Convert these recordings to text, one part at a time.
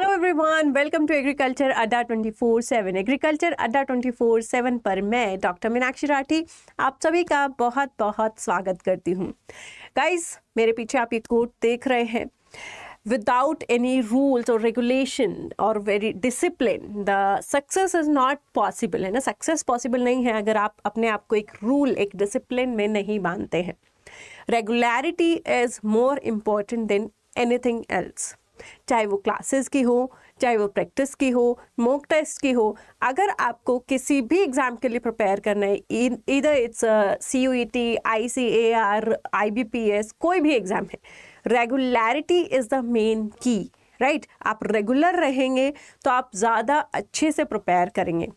Hello everyone, welcome to agriculture Adda 24/7। Agriculture Adda 24/7 पर मैं doctor Meenakshi Rathi आप सभी का बहुत बहुत स्वागत करती हूँ। गाइस, मेरे पीछे आप ये कोट देख रहे हैं, विदाउट एनी रूल्स और रेगुलेशन और very discipline the success is not possible. है ना, सक्सेस पॉसिबल नहीं है अगर आप अपने आप को एक रूल, एक डिसिप्लिन में नहीं बांधते हैं। Regularity is more important than anything else. चाहे वो क्लासेस की हो, चाहे वो प्रैक्टिस की हो, मॉक टेस्ट की हो, अगर आपको किसी भी एग्जाम के लिए प्रिपेयर करना है, इधर इट्स CUET, ICAR, IBPS, कोई भी एग्जाम है, रेगुलरिटी इज द मेन की। राइट, आप रेगुलर रहेंगे तो आप ज़्यादा अच्छे से प्रिपेयर करेंगे।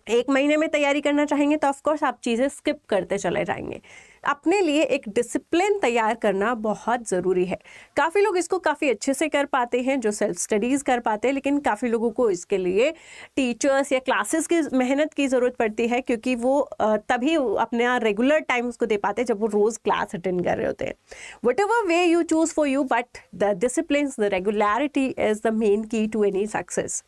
एक महीने में तैयारी करना चाहेंगे तो ऑफकोर्स आप चीज़ें स्किप करते चले जाएंगे। अपने लिए एक डिसिप्लिन तैयार करना बहुत ज़रूरी है। काफ़ी लोग इसको काफ़ी अच्छे से कर पाते हैं जो सेल्फ स्टडीज़ कर पाते हैं, लेकिन काफ़ी लोगों को इसके लिए टीचर्स या क्लासेस की मेहनत की ज़रूरत पड़ती है, क्योंकि वो तभी अपना रेगुलर टाइम उसको दे पाते हैं जब वो रोज़ क्लास अटेंड कर रहे होते हैं। Whatever way you choose for you, but the discipline, the regularity is the main key to any success.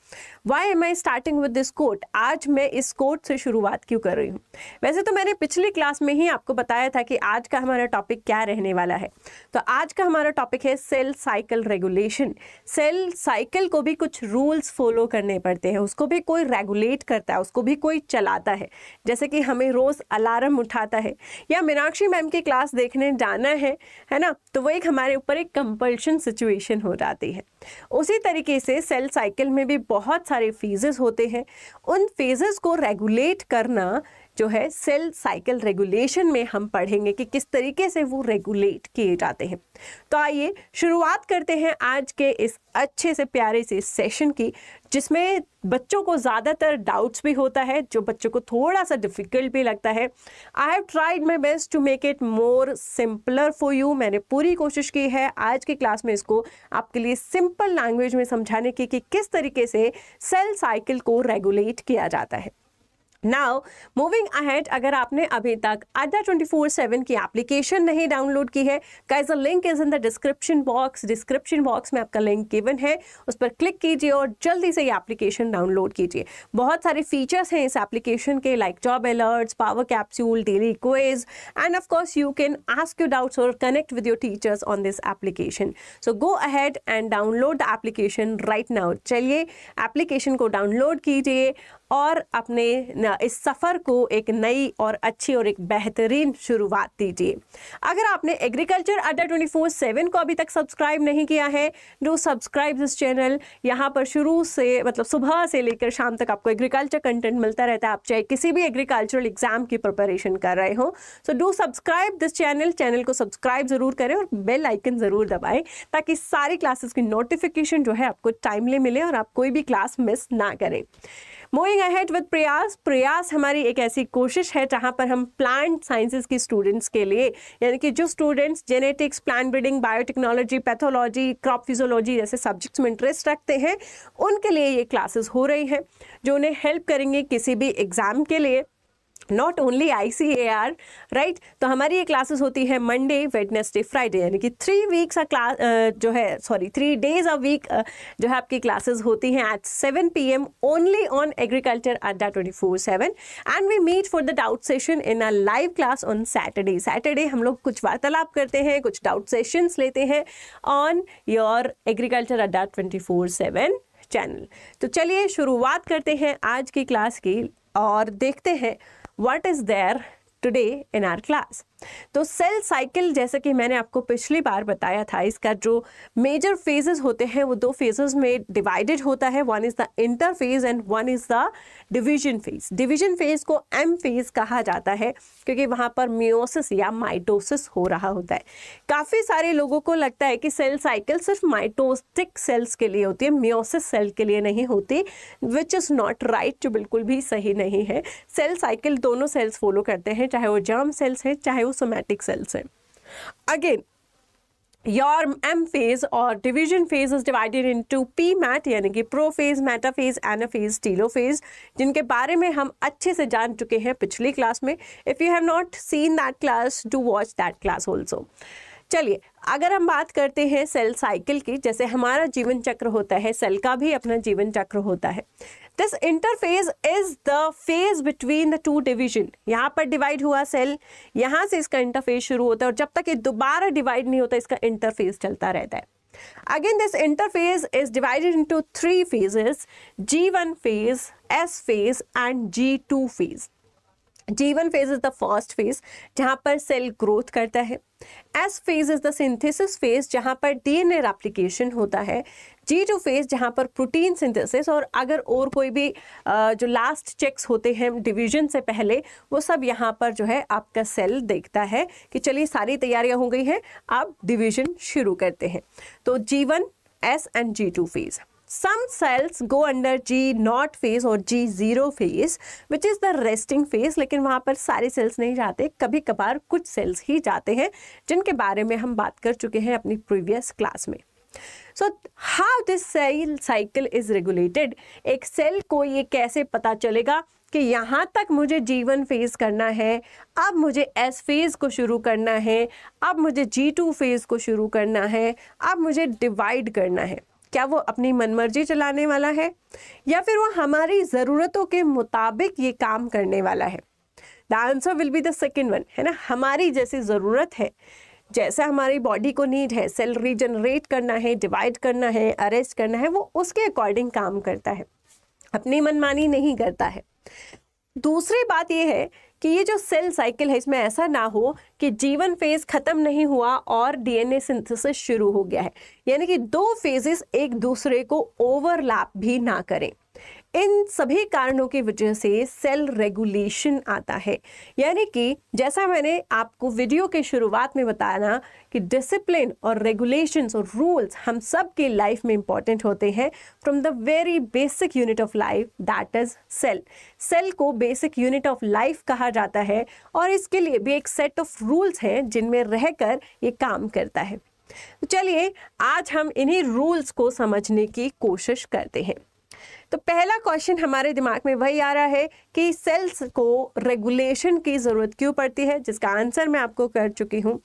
Why am I starting with this quote? आज मैं इस कोट से शुरुआत क्यों कर रही हूँ? वैसे तो मैंने पिछली क्लास में ही आपको बताया था कि आज का हमारा टॉपिक क्या रहने वाला है। तो आज का हमारा टॉपिक है cell cycle regulation. Cell cycle को भी कुछ रूल्स फॉलो करने पड़ते हैं, उसको भी कोई रेगुलेट करता है, उसको भी कोई चलाता है। जैसे कि हमें रोज़ अलार्म उठाता है या मीनाक्षी मैम की क्लास देखने जाना है ना, तो वो एक हमारे ऊपर एक कंपल्शन सिचुएशन हो जाती है। उसी तरीके से सेल साइकिल में भी बहुत सारे फेजेस होते हैं। उन फेजेस को रेगुलेट करना जो है सेल साइकिल रेगुलेशन में हम पढ़ेंगे कि किस तरीके से वो रेगुलेट किए जाते हैं। तो आइए शुरुआत करते हैं आज के इस अच्छे से प्यारे से सेशन की, जिसमें बच्चों को ज़्यादातर डाउट्स भी होता है, जो बच्चों को थोड़ा सा डिफ़िकल्ट भी लगता है। I have tried my best to make it more simpler for you. मैंने पूरी कोशिश की है आज की क्लास में इसको आपके लिए सिंपल लैंग्वेज में समझाने की कि किस तरीके से सेल साइकिल को रेगुलेट किया जाता है। नाउ मूविंग अहेड, अगर आपने अभी तक अड्डा 24/7 की एप्लीकेशन नहीं डाउनलोड की है, guys the link is in the description box. Description box में आपका लिंक गिवन है, उस पर क्लिक कीजिए और जल्दी से ये एप्लीकेशन डाउनलोड कीजिए। बहुत सारे फीचर्स हैं इस एप्लीकेशन के, like job alerts, power capsule, daily quiz, and of course you can ask your doubts और connect with your teachers on this application. So go ahead and download the application right now. चलिए application को download कीजिए और अपने इस सफ़र को एक नई और अच्छी और एक बेहतरीन शुरुआत दीजिए। अगर आपने एग्रीकल्चर अड्डा 24/7 को अभी तक सब्सक्राइब नहीं किया है, डू सब्सक्राइब दिस चैनल। यहाँ पर शुरू से मतलब सुबह से लेकर शाम तक आपको एग्रीकल्चर कंटेंट मिलता रहता है, आप चाहे किसी भी एग्रीकल्चरल एग्जाम की प्रिपरेशन कर रहे हो। So do subscribe this channel को सब्सक्राइब ज़रूर करें और बेल आइकन ज़रूर दबाएं, ताकि सारी क्लासेस की नोटिफिकेशन जो है आपको टाइमली मिले और आप कोई भी क्लास मिस ना करें। मूविंग अहेड विद प्रयास। प्रयास हमारी एक ऐसी कोशिश है जहां पर हम प्लांट साइंसेस की स्टूडेंट्स के लिए, यानी कि जो students genetics, plant breeding, biotechnology, pathology, crop physiology जैसे सब्जेक्ट्स में इंटरेस्ट रखते हैं, उनके लिए ये क्लासेस हो रही हैं जो उन्हें हेल्प करेंगे किसी भी एग्जाम के लिए, नॉट ओनली ICAR। राइट, तो हमारी ये क्लासेस होती है मंडे, वेडनेसडे, फ्राइडे, यानी कि 3 वीक्स क्लास जो है 3 डेज अ वीक जो है आपकी क्लासेस होती हैं at 7 PM only on agriculture Adda 24/7 and we meet for the doubt session in a live class on Saturday हम लोग कुछ वार्तालाप करते हैं, कुछ डाउट सेशंस लेते हैं on your agriculture Adda 24/7 channel. तो चलिए शुरुआत करते हैं आज की क्लास की और देखते हैं what is there today in our class। तो सेल साइकिल, जैसे कि मैंने आपको पिछली बार बताया था, इसका जो मेजर फेजेस होते हैं वो 2 फेजेस में डिवाइडेड होता है। One is the inter phase and one is the division phase. Division phase को M फेज कहा जाता है क्योंकि वहाँ पर मियोसिस या माइटोसिस हो रहा होता है। काफ़ी सारे लोगों को लगता है कि सेल साइकिल सिर्फ माइटोटिक सेल्स के लिए होती है, मियोसिस सेल के लिए नहीं होती, विच इज़ नॉट राइट, जो बिल्कुल भी सही नहीं है। सेल साइकिल दोनों सेल्स फॉलो करते हैं, चाहे वो जर्म सेल्स हैं चाहे सोमैटिक सेल्स हैं। अगेन योर M phase और division phase is divided into PMAT यानी कि प्रोफेज, मेटाफेज, एनाफेज, टीलोफेज, जिनके बारे में हम अच्छे से जान चुके हैं पिछली क्लास में। If you have not seen that class, do watch that class also. चलिए, अगर हम बात करते हैं सेल साइकिल की, जैसे हमारा जीवन चक्र होता है, सेल का भी अपना जीवन चक्र होता है। This interphase is the phase between the two division. यहाँ पर डिवाइड हुआ सेल, यहाँ से इसका इंटरफेज शुरू होता है और जब तक ये दोबारा डिवाइड नहीं होता इसका इंटरफेज चलता रहता है। Again, this interphase is divided into 3 phases: G1 phase, S phase and G2 phase. G1 phase is the first phase जहाँ पर सेल ग्रोथ करता है। S phase is the synthesis phase जहाँ पर DNA replication होता है। G2 phase जहाँ पर प्रोटीन सिंथेसिस और अगर और कोई भी जो लास्ट चेक्स होते हैं डिवीजन से पहले, वो सब यहाँ पर जो है आपका सेल देखता है कि चलिए सारी तैयारियाँ हो गई हैं, अब डिवीजन शुरू करते हैं। तो G1, S and G2 phase. Some cells go under G0 phase और G0 phase, which is the resting phase. लेकिन वहाँ पर सारे सेल्स नहीं जाते, कभी कभार कुछ सेल्स ही जाते हैं, जिनके बारे में हम बात कर चुके हैं अपनी प्रीवियस क्लास में। So how this cell cycle is regulated? एक सेल को ये कैसे पता चलेगा कि यहाँ तक मुझे G1 फेज करना है, अब मुझे S फेज को शुरू करना है, अब मुझे G2 फेज को शुरू करना है, अब मुझे डिवाइड करना है। क्या वो अपनी मनमर्जी चलाने वाला है या फिर वो हमारी ज़रूरतों के मुताबिक ये काम करने वाला है? The answer will be the second one, है ना। हमारी जैसी ज़रूरत है, जैसा हमारी बॉडी को नीड है, सेल रीजनरेट करना है, डिवाइड करना है, अरेस्ट करना है, वो उसके अकॉर्डिंग काम करता है, अपनी मनमानी नहीं करता है। दूसरी बात ये है कि ये जो सेल साइकिल है इसमें ऐसा ना हो कि G1 फेज खत्म नहीं हुआ और DNA सिंथेसिस शुरू हो गया है, यानी कि 2 फेजेस एक दूसरे को ओवरलैप भी ना करें। इन सभी कारणों की वजह से सेल रेगुलेशन आता है, यानी कि जैसा मैंने आपको वीडियो के शुरुआत में बताया ना कि डिसिप्लिन और रेगुलेशंस और रूल्स हम सब के लाइफ में इंपॉर्टेंट होते हैं। From the very basic unit of life, that is cell. Cell को बेसिक यूनिट ऑफ लाइफ कहा जाता है और इसके लिए भी एक सेट ऑफ रूल्स हैं जिनमें रहकर ये काम करता है। तो चलिए आज हम इन्हीं रूल्स को समझने की कोशिश करते हैं। तो पहला क्वेश्चन हमारे दिमाग में वही आ रहा है कि सेल्स को रेगुलेशन की ज़रूरत क्यों पड़ती है, जिसका आंसर मैं आपको कर चुकी हूँ।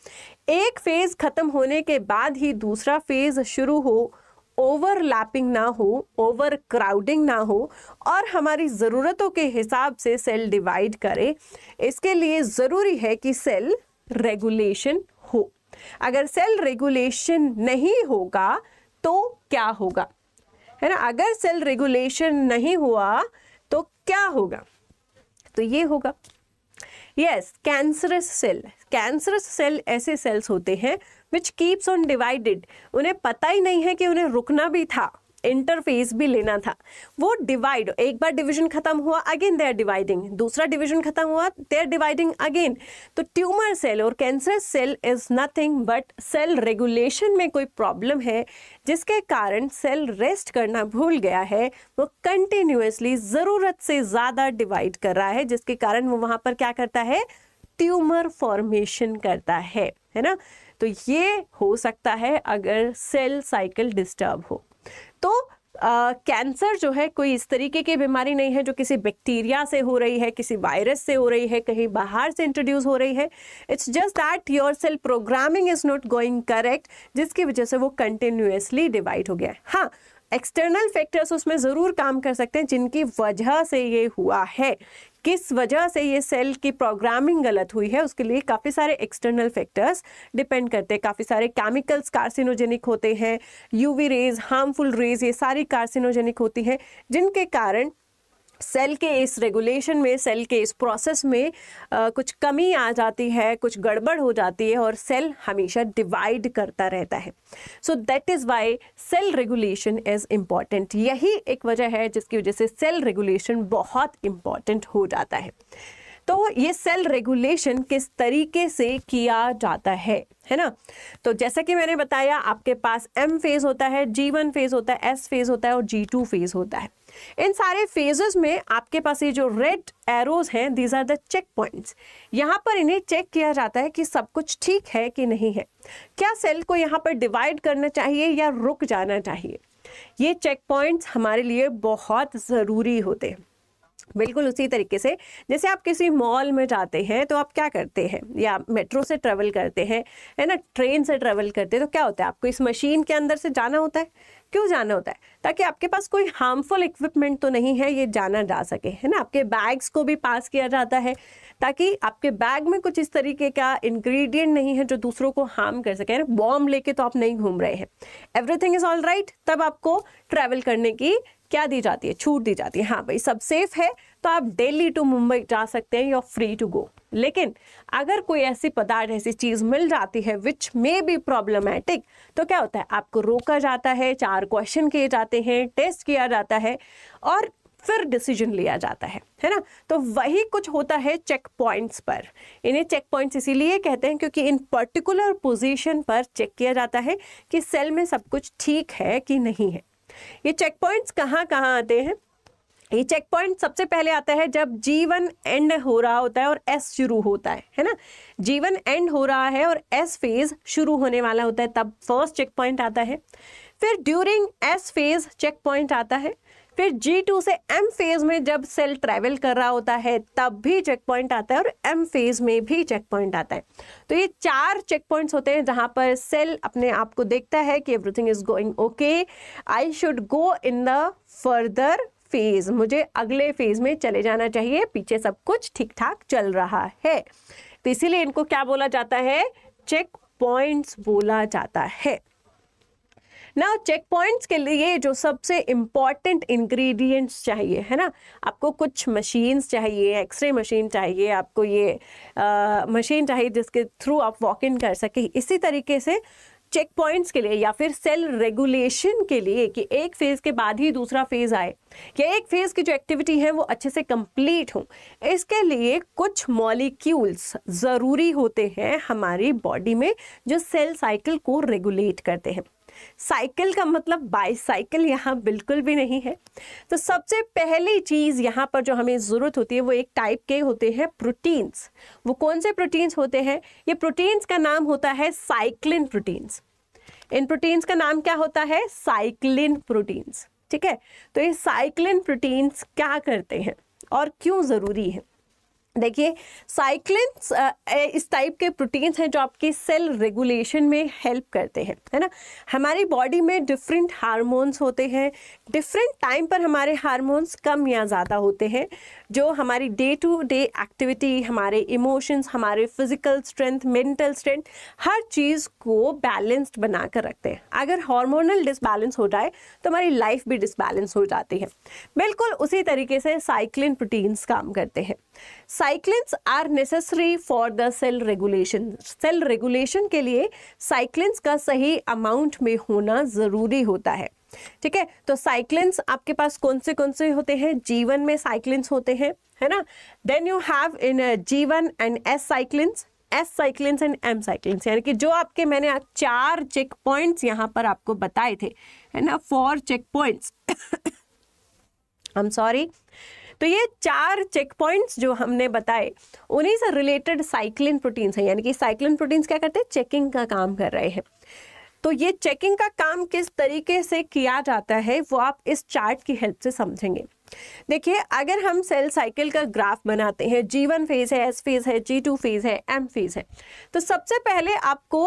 एक फेज़ ख़त्म होने के बाद ही दूसरा फेज़ शुरू हो, ओवरलैपिंग ना हो, ओवर क्राउडिंग ना हो और हमारी ज़रूरतों के हिसाब से सेल डिवाइड करे, इसके लिए ज़रूरी है कि सेल रेगुलेशन हो। अगर सेल रेगुलेशन नहीं होगा तो क्या होगा, है ना। अगर सेल रेगुलेशन नहीं हुआ तो क्या होगा, तो ये होगा, yes, cancerous cell. Cancerous cell ऐसे सेल्स होते हैं विच कीप्स ऑन डिवाइडेड। उन्हें पता ही नहीं है कि उन्हें रुकना भी था, इंटरफेस भी लेना था। वो डिवाइड, एक बार डिवीजन खत्म हुआ, अगेन दे आर डिवाइडिंग, दूसरा डिवीजन खत्म हुआ, दे आर डिवाइडिंग अगेन। तो ट्यूमर सेल और cancerous cell is nothing but cell regulation में कोई प्रॉब्लम है, जिसके कारण सेल रेस्ट करना भूल गया है, वो कंटिन्यूअसली ज़रूरत से ज़्यादा डिवाइड कर रहा है, जिसके कारण वो वहाँ पर क्या करता है, ट्यूमर फॉर्मेशन करता है ना। तो ये हो सकता है अगर सेल साइकिल डिस्टर्ब हो। तो कैंसर जो है कोई इस तरीके की बीमारी नहीं है जो किसी बैक्टीरिया से हो रही है, किसी वायरस से हो रही है, कहीं बाहर से इंट्रोड्यूस हो रही है। It's just that your cell programming is not going correct, जिसकी वजह से वो कंटिन्यूअसली डिवाइड हो गया है। हाँ, एक्सटर्नल फैक्टर्स उसमें ज़रूर काम कर सकते हैं जिनकी वजह से ये हुआ है। किस वजह से ये सेल की प्रोग्रामिंग गलत हुई है उसके लिए काफ़ी सारे एक्सटर्नल फैक्टर्स डिपेंड करते हैं। काफ़ी सारे केमिकल्स कार्सिनोजेनिक होते हैं, यूवी रेज, हार्मफुल रेज, ये सारी कार्सिनोजेनिक होती हैं, जिनके कारण सेल के इस रेगुलेशन में, सेल के इस प्रोसेस में कुछ कमी आ जाती है, कुछ गड़बड़ हो जाती है और सेल हमेशा डिवाइड करता रहता है। So that is why cell regulation is important. यही एक वजह है जिसकी वजह से सेल रेगुलेशन बहुत इम्पॉर्टेंट हो जाता है। तो ये सेल रेगुलेशन किस तरीके से किया जाता है ना। तो जैसा कि मैंने बताया, आपके पास M फेज होता है, G1 फेज होता है, S फेज होता है और G2 फेज होता है। इन सारे फेजेस में आपके पास ये जो रेड एरोज हैं, these are the check points. यहाँ पर इन्हें चेक किया जाता है कि सब कुछ ठीक है कि नहीं है, क्या सेल को यहाँ पर डिवाइड करना चाहिए या रुक जाना चाहिए। ये चेक पॉइंट्स हमारे लिए बहुत ज़रूरी होते हैं। बिल्कुल उसी तरीके से जैसे आप किसी मॉल में जाते हैं तो आप क्या करते हैं, या मेट्रो से ट्रेवल करते हैं, है ना, ट्रेन से ट्रेवल करते हैं, तो क्या होता है, आपको इस मशीन के अंदर से जाना होता है। क्यों जाना होता है? ताकि आपके पास कोई हार्मफुल इक्विपमेंट तो नहीं है, ये जाना जा सके, है ना। आपके बैग्स को भी पास किया जाता है ताकि आपके बैग में कुछ इस तरीके का इंग्रेडिएंट नहीं है जो दूसरों को हार्म कर सके, है ना। बॉम्ब लेके तो आप नहीं घूम रहे हैं, एवरीथिंग इज ऑल राइट, तब आपको ट्रैवल करने की क्या दी जाती है, छूट दी जाती है। हाँ भाई, सब सेफ है तो आप दिल्ली टू मुंबई जा सकते हैं, you are free to go. लेकिन अगर कोई ऐसी पदार्थ, ऐसी चीज मिल जाती है विच मे बी प्रॉब्लमैटिक, तो क्या होता है, आपको रोका जाता है, 4 क्वेश्चन किए जाते हैं, टेस्ट किया जाता है और फिर डिसीजन लिया जाता है ना। तो वही कुछ होता है चेक पॉइंट्स पर। इन्हें चेक पॉइंट्स इसीलिए कहते हैं क्योंकि इन पर्टिकुलर पोजीशन पर चेक किया जाता है कि सेल में सब कुछ ठीक है कि नहीं है। ये चेक पॉइंट्स कहाँ कहाँ आते हैं? ये चेक पॉइंट सबसे पहले आता है जब G1 एंड हो रहा होता है और S शुरू होता है ना। G1 एंड हो रहा है और S फेज शुरू होने वाला होता है, तब फर्स्ट चेक पॉइंट आता है। फिर during S phase check point आता है। फिर G2 से M फेज में जब सेल ट्रैवल कर रहा होता है तब भी चेक पॉइंट आता है और M फेज में भी चेक पॉइंट आता है। तो ये 4 चेक पॉइंट्स होते हैं जहां पर सेल अपने आप को देखता है कि everything is going okay, I should go in the further phase, मुझे अगले फेज में चले जाना चाहिए, पीछे सब कुछ ठीक ठाक चल रहा है। तो इसीलिए इनको क्या बोला जाता है, चेक पॉइंट्स बोला जाता है ना। चेक पॉइंट्स के लिए जो सबसे इंपॉर्टेंट इंग्रेडिएंट्स चाहिए, है ना, आपको कुछ मशीन्स चाहिए, एक्सरे मशीन चाहिए, आपको ये मशीन चाहिए जिसके थ्रू आप वॉक इन कर सके। इसी तरीके से चेक पॉइंट्स के लिए या फिर सेल रेगुलेशन के लिए कि एक फेज के बाद ही दूसरा फेज आए या एक फेज की जो एक्टिविटी है वो अच्छे से कंप्लीट हो, इसके लिए कुछ मॉलिक्यूल्स ज़रूरी होते हैं हमारी बॉडी में जो सेल साइकिल को रेगुलेट करते हैं। साइकिल का मतलब बाईसाइकिल यहाँ बिल्कुल भी नहीं है। तो सबसे पहली चीज यहाँ पर जो हमें जरूरत होती है वो एक टाइप के होते हैं प्रोटीन्स। वो कौन से प्रोटीन्स होते हैं? ये प्रोटीन्स का नाम होता है साइक्लिन प्रोटीन्स। इन प्रोटीन्स का नाम क्या होता है? Cyclin proteins. ठीक है, तो ये साइक्लिन प्रोटीन्स क्या करते हैं और क्यों जरूरी है? देखिए, साइक्लिन्स इस टाइप के प्रोटीन्स हैं जो आपकी सेल रेगुलेशन में हेल्प करते हैं, है ना। हमारी बॉडी में डिफरेंट हार्मोन्स होते हैं, डिफरेंट टाइम पर हमारे हार्मोन्स कम या ज़्यादा होते हैं, जो हमारी डे टू डे एक्टिविटी, हमारे इमोशंस, हमारे फिजिकल स्ट्रेंथ, मेंटल स्ट्रेंथ, हर चीज़ को बैलेंस्ड बना कर रखते हैं। अगर हार्मोनल डिसबैलेंस हो जाए तो हमारी लाइफ भी डिसबैलेंस हो जाती है। बिल्कुल उसी तरीके से साइक्लिन प्रोटीन्स काम करते हैं। Cyclins are necessary for the cell regulation. Cell regulation के लिए साइक्लिन्स का सही अमाउंट में होना जरूरी होता है। ठीक है, तो साइक्लिन्स आपके पास कौन से होते हैं? G1 में साइक्लिन्स होते हैं, है ना। Then you have in G1 and S cyclins and M cyclins, यानी कि जो आपके मैंने 4 चेक पॉइंट्स यहाँ पर आपको बताए थे, है ना, 4 check points I am sorry. तो ये 4 चेक पॉइंट्स जो हमने बताए उन्हीं से रिलेटेड साइक्लिन प्रोटीन्स हैं, यानी कि साइक्लिन प्रोटीन्स क्या करते हैं? चेकिंग का काम कर रहे हैं। तो ये चेकिंग का काम किस तरीके से किया जाता है वो आप इस चार्ट की हेल्प से समझेंगे। देखिए, अगर हम सेल साइकिल का ग्राफ बनाते हैं, G1 फेज है, S फेज है, G2 फेज है, M फेज है, तो सबसे पहले आपको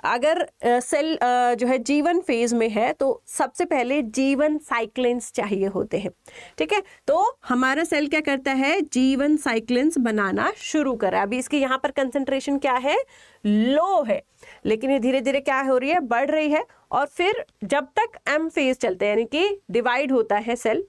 अगर सेल जो है G1 फेज में है तो सबसे पहले G1 साइक्लिन्स चाहिए होते हैं। ठीक है, तो हमारा सेल क्या करता है? G1 साइक्लिन्स बनाना शुरू करा। अभी इसकी यहाँ पर कंसंट्रेशन क्या है? लो है, लेकिन ये धीरे धीरे क्या हो रही है? बढ़ रही है। और फिर जब तक M फेज चलते हैं, यानी कि डिवाइड होता है सेल,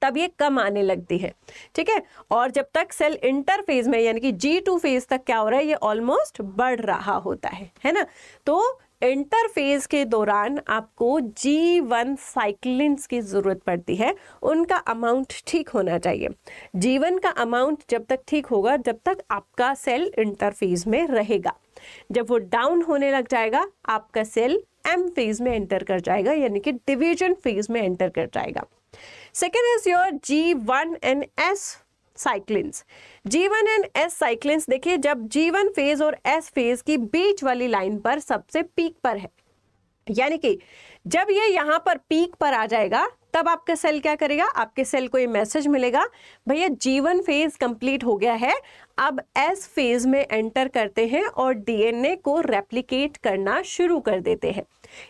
तब ये कम आने लगती है। ठीक है, और जब तक सेल इंटरफेज में यानी कि G2 फेज तक क्या हो रहा है? ये ऑलमोस्ट बढ़ रहा होता है ना। तो इंटरफेज के दौरान आपको G1 साइक्लिन्स की जरूरत पड़ती है, उनका अमाउंट ठीक होना चाहिए। G1 का अमाउंट जब तक ठीक होगा जब तक आपका सेल इंटरफेज में रहेगा। जब वो डाउन होने लग जाएगा आपका सेल M फेज में एंटर कर जाएगा, यानी कि डिवीजन फेज में एंटर कर जाएगा। Second is your G1 and S cyclins. G1 and S cyclins देखिए, जब G1 फेज और S फेज की बीच वाली लाइन पर सबसे पीक पर है, यानी कि जब ये यहाँ पर पीक पर आ जाएगा तब आपका सेल क्या करेगा, आपके सेल को ये मैसेज मिलेगा, भैया G1 फेज कंप्लीट हो गया है, अब S फेज में एंटर करते हैं और DNA को रेप्लिकेट करना शुरू कर देते हैं।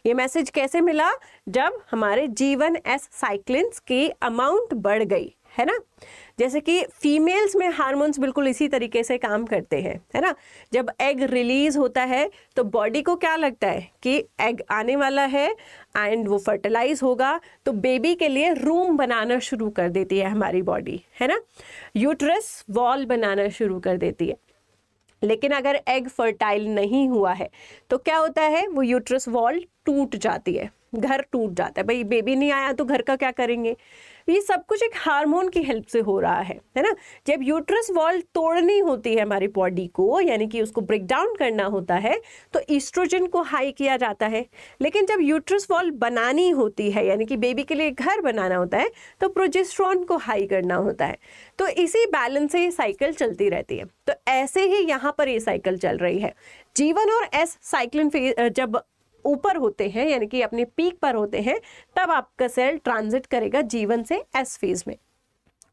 ये मैसेज कैसे मिला, जब हमारे G1S साइक्लिन्स की अमाउंट बढ़ गई, है ना। जैसे कि फीमेल्स में हार्मोन्स बिल्कुल इसी तरीके से काम करते हैं, है ना। जब एग रिलीज होता है तो बॉडी को क्या लगता है कि एग आने वाला है एंड वो फर्टिलाइज होगा, तो बेबी के लिए रूम बनाना शुरू कर देती है हमारी बॉडी, है ना। यूट्रस वॉल बनाना शुरू कर देती है। लेकिन अगर एग फर्टाइल नहीं हुआ है तो क्या होता है, वो यूट्रस वॉल टूट जाती है, घर टूट जाता है। भाई बेबी नहीं आया तो घर का क्या करेंगे। ये सब कुछ एक हार्मोन की हेल्प से हो रहा है ना। जब यूट्रस वॉल तोड़नी होती है हमारी बॉडी को, यानी कि उसको ब्रेक डाउन करना होता है, तो ईस्ट्रोजन को हाई किया जाता है। लेकिन जब यूट्रस वॉल बनानी होती है, यानी कि बेबी के लिए घर बनाना होता है, तो प्रोजेस्टेरोन को हाई करना होता है। तो इसी बैलेंस से ये साइकिल चलती रहती है। तो ऐसे ही यहाँ पर ये साइकिल चल रही है। G1 और S साइक्लिन फेज जब ऊपर होते हैं, यानी कि अपने पीक पर होते हैं, तब आपका सेल ट्रांजिट करेगा G1 से S फेज में।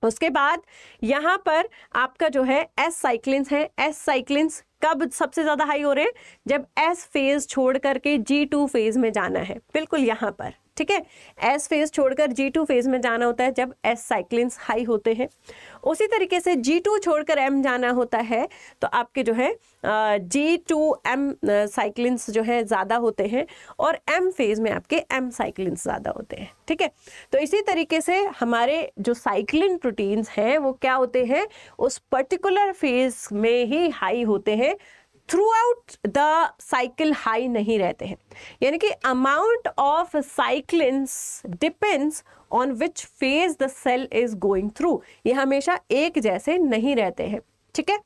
उसके बाद यहाँ पर आपका जो है S साइक्लिन्स है। S साइक्लिन्स कब सबसे ज़्यादा हाई हो रहे हैं, जब S फेज छोड़ करके G2 फेज में जाना है, बिल्कुल यहाँ पर, ठीक है। S फेज छोड़कर G2 फेज में जाना होता है जब S साइक्लिन्स हाई होते हैं। उसी तरीके से G2 छोड़कर M जाना होता है तो आपके जो है G2M साइक्लिन्स जो है ज़्यादा होते हैं, और M फेज में आपके M साइक्लिन्स ज़्यादा होते हैं, ठीक है। तो इसी तरीके से हमारे जो साइक्लिन प्रोटीन्स हैं वो क्या होते हैं, उस पर्टिकुलर फेज में ही हाई होते हैं, throughout the cycle high नहीं रहते हैं। यानी कि amount of cyclins depends on which phase the cell is going through. ये हमेशा एक जैसे नहीं रहते हैं, ठीक है।